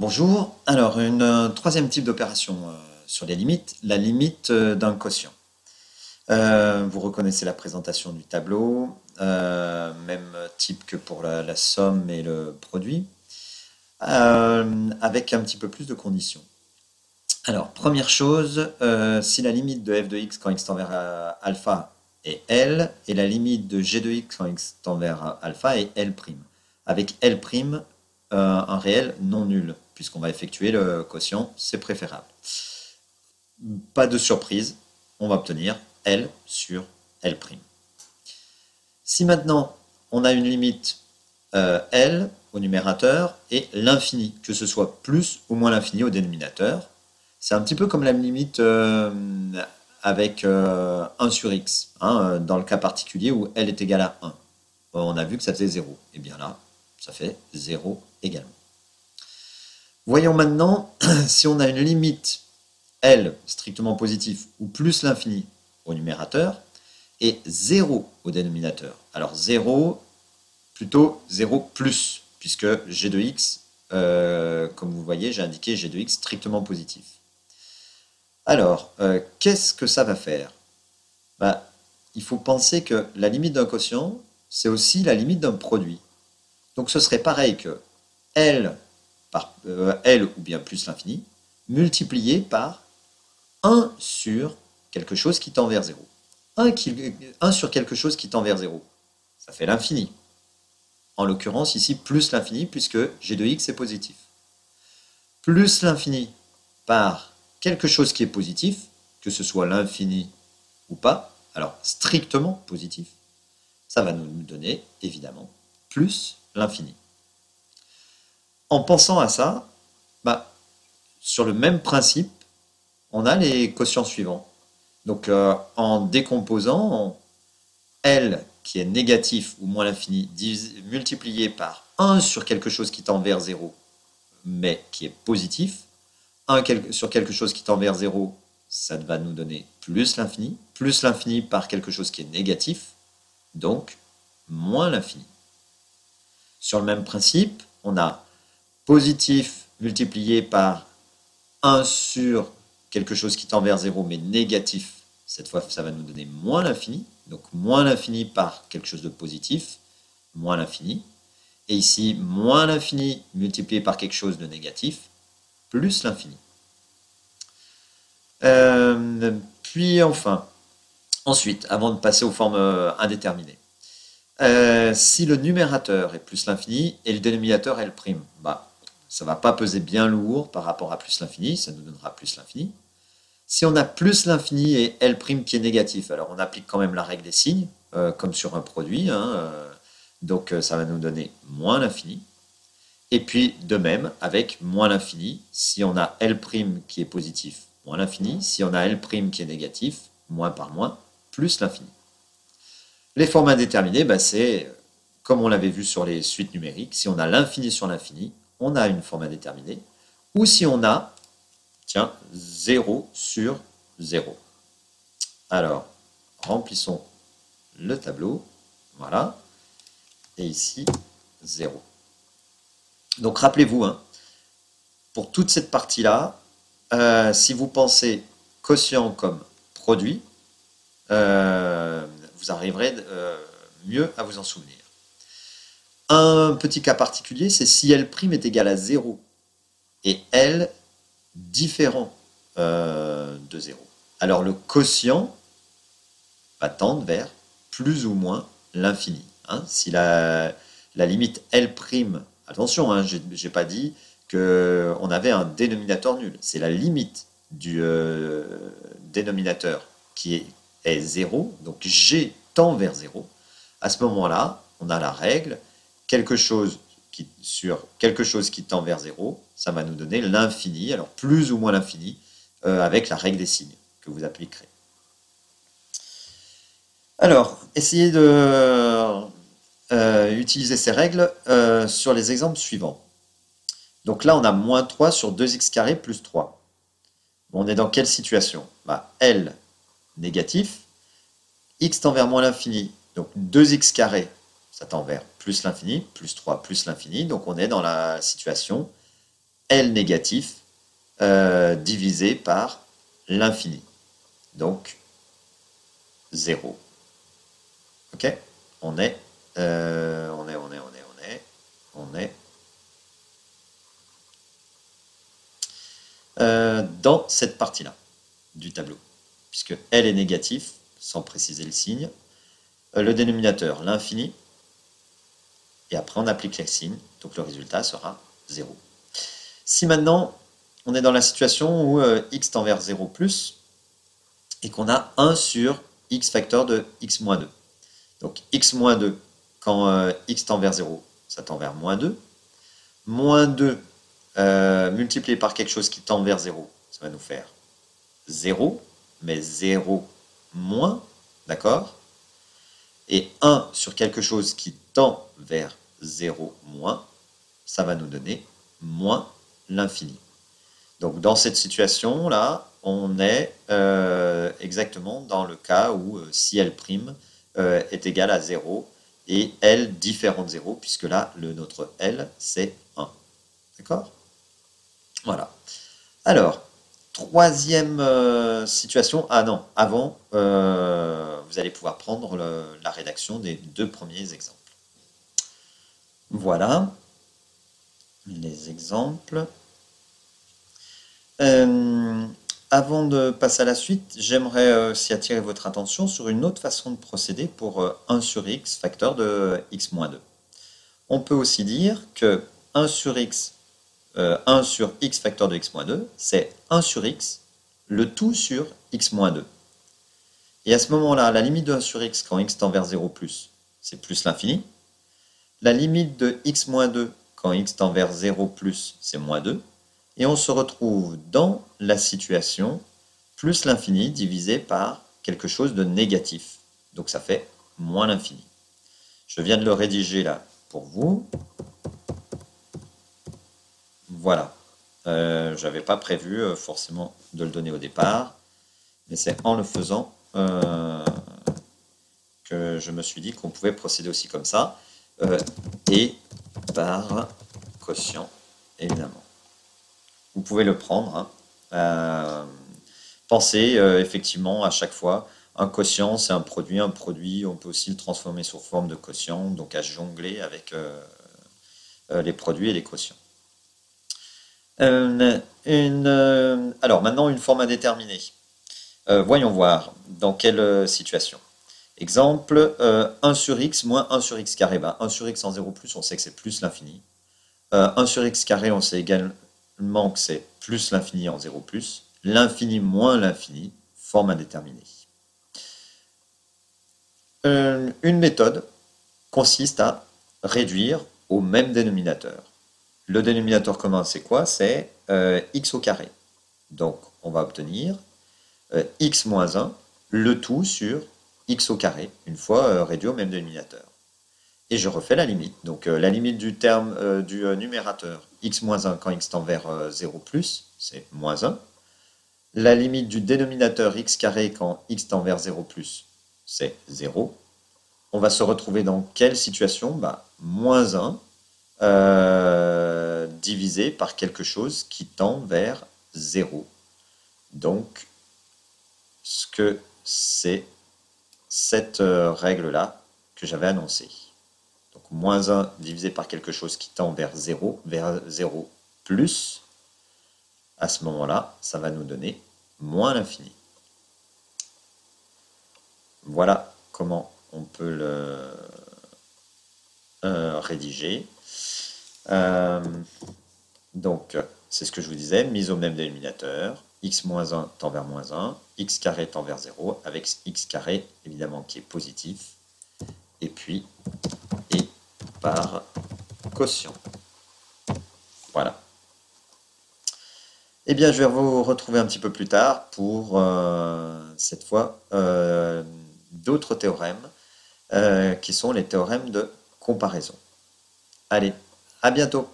Bonjour. Alors, un troisième type d'opération sur les limites, la limite d'un quotient. Vous reconnaissez la présentation du tableau, même type que pour la somme et le produit, avec un petit peu plus de conditions. Alors, première chose, si la limite de f de x quand x tend vers alpha est L, et la limite de g de x quand x tend vers alpha est L', avec L', un réel non nul, puisqu'on va effectuer le quotient, c'est préférable. Pas de surprise, on va obtenir L sur L'. Si maintenant on a une limite L au numérateur et l'infini, que ce soit plus ou moins l'infini au dénominateur, c'est un petit peu comme la limite avec 1 sur x, hein, dans le cas particulier où L est égal à 1. On a vu que ça faisait 0. Et bien là, ça fait 0 également. Voyons maintenant si on a une limite L strictement positif ou plus l'infini au numérateur et 0 au dénominateur. Alors 0, plutôt 0 plus, puisque g de x, comme vous voyez, j'ai indiqué g de x strictement positif. Alors, qu'est-ce que ça va faire? Il faut penser que la limite d'un quotient, c'est aussi la limite d'un produit. Donc ce serait pareil que L par L ou bien plus l'infini, multiplié par 1 sur quelque chose qui tend vers 0. 1 sur quelque chose qui tend vers 0, ça fait l'infini. En l'occurrence, ici, plus l'infini, puisque g de x est positif. Plus l'infini par quelque chose qui est positif, que ce soit l'infini ou pas, alors strictement positif, ça va nous donner, évidemment, plus l'infini. En pensant à ça, sur le même principe, on a les quotients suivants. Donc en décomposant, L qui est négatif ou moins l'infini multiplié par 1 sur quelque chose qui tend vers 0 mais qui est positif, 1 sur quelque chose qui tend vers 0, ça va nous donner plus l'infini par quelque chose qui est négatif, donc moins l'infini. Sur le même principe, on a positif multiplié par 1 sur quelque chose qui tend vers 0 mais négatif, cette fois ça va nous donner moins l'infini, donc moins l'infini par quelque chose de positif, moins l'infini, et ici moins l'infini multiplié par quelque chose de négatif, plus l'infini. Puis enfin, ensuite, avant de passer aux formes indéterminées, si le numérateur est plus l'infini et le dénominateur est le prime, ça ne va pas peser bien lourd par rapport à plus l'infini, ça nous donnera plus l'infini. Si on a plus l'infini et L' qui est négatif, alors on applique quand même la règle des signes, comme sur un produit, hein, donc ça va nous donner moins l'infini. Et puis de même avec moins l'infini, si on a L' qui est positif, moins l'infini, si on a L' qui est négatif, moins par moins, plus l'infini. Les formes indéterminées, c'est comme on l'avait vu sur les suites numériques, si on a l'infini sur l'infini, on a une forme indéterminée, ou si on a, 0 sur 0. Alors, remplissons le tableau, voilà, et ici, 0. Donc rappelez-vous, pour toute cette partie-là, si vous pensez quotient comme produit, vous arriverez mieux à vous en souvenir. Un petit cas particulier, c'est si L' est égal à 0 et L différent de 0. Alors le quotient va tendre vers plus ou moins l'infini. Si la limite L', attention, je n'ai pas dit qu'on avait un dénominateur nul, c'est la limite du dénominateur qui est 0, donc G tend vers 0. À ce moment-là, on a la règle, sur quelque chose qui tend vers 0, ça va nous donner l'infini, alors plus ou moins l'infini, avec la règle des signes que vous appliquerez. Alors, essayez de utiliser ces règles sur les exemples suivants. Donc là, on a moins 3 sur 2x carré plus 3. On est dans quelle situation? L négatif, x tend vers moins l'infini, donc 2x carré, ça tend vers plus l'infini, plus 3 plus l'infini, donc on est dans la situation L négatif divisé par l'infini. Donc 0. Ok? On est dans cette partie-là du tableau, puisque L est négatif, sans préciser le signe, le dénominateur, l'infini, et après on applique les signes, donc le résultat sera 0. Si maintenant on est dans la situation où x tend vers 0 plus, et qu'on a 1 sur x facteur de x moins 2. Donc x moins 2, quand x tend vers 0, ça tend vers moins 2. Moins 2 multiplié par quelque chose qui tend vers 0, ça va nous faire 0, mais 0 moins, d'accord? Et 1 sur quelque chose qui tend vers 0 moins, ça va nous donner moins l'infini. Donc dans cette situation-là, on est exactement dans le cas où si L' est égal à 0 et L différent de 0, puisque là, notre L, c'est 1. D'accord? Voilà. Alors, troisième situation. Ah non, avant, vous allez pouvoir prendre la rédaction des deux premiers exemples. Voilà les exemples. Avant de passer à la suite, j'aimerais aussi attirer votre attention sur une autre façon de procéder pour 1 sur x facteur de x moins 2. On peut aussi dire que 1 sur x facteur de x moins 2, c'est 1 sur x, le tout sur x moins 2. Et à ce moment-là, la limite de 1 sur x quand x tend vers 0 plus, c'est plus l'infini. La limite de x moins 2 quand x tend vers 0 plus, c'est moins 2. Et on se retrouve dans la situation plus l'infini divisé par quelque chose de négatif. Donc ça fait moins l'infini. Je viens de le rédiger là pour vous. Voilà. Je n'avais pas prévu forcément de le donner au départ, mais c'est en le faisant que je me suis dit qu'on pouvait procéder aussi comme ça, et par quotient, évidemment. Vous pouvez le prendre. Hein. Pensez effectivement à chaque fois, un quotient c'est un produit, on peut aussi le transformer sous forme de quotient, donc à jongler avec les produits et les quotients. Alors maintenant une forme à déterminer. Voyons voir dans quelle situation. Exemple, 1 sur x moins 1 sur x carré. 1 sur x en 0 plus, on sait que c'est plus l'infini. 1 sur x carré, on sait également que c'est plus l'infini en 0 plus. L'infini moins l'infini, forme à déterminer. Une méthode consiste à réduire au même dénominateur. Le dénominateur commun, c'est quoi? C'est x au carré. Donc, on va obtenir x moins 1, le tout sur x au carré, une fois réduit au même dénominateur. Et je refais la limite. Donc, la limite du terme du numérateur, x moins 1 quand x tend vers 0 plus, c'est moins 1. La limite du dénominateur x carré quand x tend vers 0 plus, c'est 0. On va se retrouver dans quelle situation? Moins 1 divisé par quelque chose qui tend vers 0. Donc, ce que c'est cette règle-là que j'avais annoncée. Donc, moins 1 divisé par quelque chose qui tend vers 0 plus, à ce moment-là, ça va nous donner moins l'infini. Voilà comment on peut le rédiger. Donc, c'est ce que je vous disais, mise au même dénominateur, x moins 1 tend vers moins 1, x carré tend vers 0, avec x carré, évidemment, qui est positif, et puis, et par quotient. Voilà. Eh bien, je vais vous retrouver un petit peu plus tard pour, cette fois, d'autres théorèmes, qui sont les théorèmes de comparaison. Allez, à bientôt!